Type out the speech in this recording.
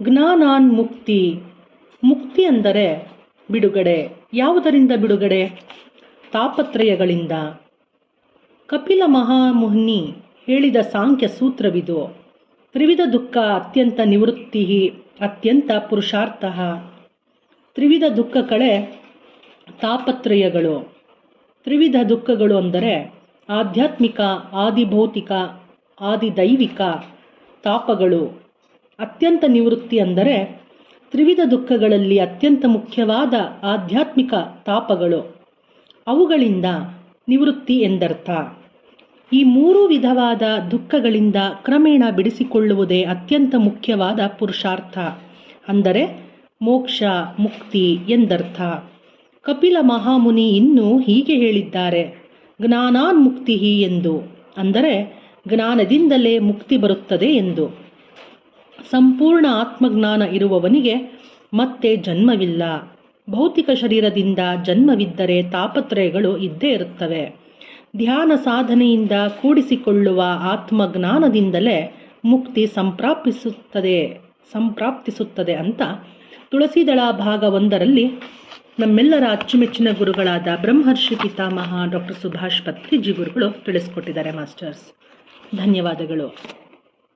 ಜ್ಞಾನಾನ್ ಮುಕ್ತಿ. ಮುಕ್ತಿ ಅಂದರೆ ಬಿಡುಗಡೆ. ಯಾವುದರಿಂದ ಬಿಡುಗಡೆ? ತಾಪತ್ರಯಗಳಿಂದ. ಕಪಿಲ ಮಹಾಮುನಿ ಹೇಳಿದ ಸಾಂಖ್ಯ ಸೂತ್ರವಿದು. ತ್ರಿವಿಧ ದುಃಖ ಅತ್ಯಂತ ನಿವೃತ್ತಿ ಅತ್ಯಂತ ಪುರುಷಾರ್ಥ. ತ್ರಿವಿಧ ದುಃಖಗಳೇ ತಾಪತ್ರಯಗಳು. ತ್ರಿವಿಧ ದುಃಖಗಳು ಅಂದರೆ ಆಧ್ಯಾತ್ಮಿಕ, ಆದಿಭೌತಿಕ, ಆದಿದೈವಿಕ ತಾಪಗಳು. ಅತ್ಯಂತ ನಿವೃತ್ತಿ ಅಂದರೆ ತ್ರಿವಿಧ ದುಃಖಗಳಲ್ಲಿ ಅತ್ಯಂತ ಮುಖ್ಯವಾದ ಆಧ್ಯಾತ್ಮಿಕ ತಾಪಗಳು. ಅವುಗಳಿಂದ ನಿವೃತ್ತಿ ಎಂದರ್ಥ. ಈ ಮೂರು ವಿಧವಾದ ದುಃಖಗಳಿಂದ ಕ್ರಮೇಣ ಬಿಡಿಸಿಕೊಳ್ಳುವುದೇ ಅತ್ಯಂತ ಮುಖ್ಯವಾದ ಪುರುಷಾರ್ಥ, ಅಂದರೆ ಮೋಕ್ಷ, ಮುಕ್ತಿ ಎಂದರ್ಥ. ಕಪಿಲ ಮಹಾಮುನಿ ಇನ್ನೂ ಹೀಗೆ ಹೇಳಿದ್ದಾರೆ, ಜ್ಞಾನಾನ್ ಮುಕ್ತಿ ಎಂದು, ಅಂದರೆ ಜ್ಞಾನದಿಂದಲೇ ಮುಕ್ತಿ ಬರುತ್ತದೆ ಎಂದು. ಸಂಪೂರ್ಣ ಆತ್ಮಜ್ಞಾನ ಇರುವವನಿಗೆ ಮತ್ತೆ ಜನ್ಮವಿಲ್ಲ. ಭೌತಿಕ ಶರೀರದಿಂದ ಜನ್ಮವಿದ್ದರೆ ತಾಪತ್ರಯಗಳು ಇದ್ದೇ ಇರುತ್ತವೆ. ಧ್ಯಾನ ಸಾಧನೆಯಿಂದ ಕೂಡಿಸಿಕೊಳ್ಳುವ ಆತ್ಮಜ್ಞಾನದಿಂದಲೇ ಮುಕ್ತಿ ಸಂಪ್ರಾಪ್ತಿಸುತ್ತದೆ ಅಂತ ತುಳಸಿದಳ ಭಾಗ 1ರಲ್ಲಿ ನಮ್ಮೆಲ್ಲರ ಅಚ್ಚುಮೆಚ್ಚಿನ ಗುರುಗಳಾದ ಬ್ರಹ್ಮರ್ಷಿ ಪಿತಾಮಹ ಡಾಕ್ಟರ್ ಸುಭಾಷ್ ಪತ್ರಿಜಿ ಗುರುಗಳು ತಿಳಿಸ್ಕೊಟ್ಟಿದ್ದಾರೆ ಮಾಸ್ಟರ್ಸ್. ಧನ್ಯವಾದಗಳು.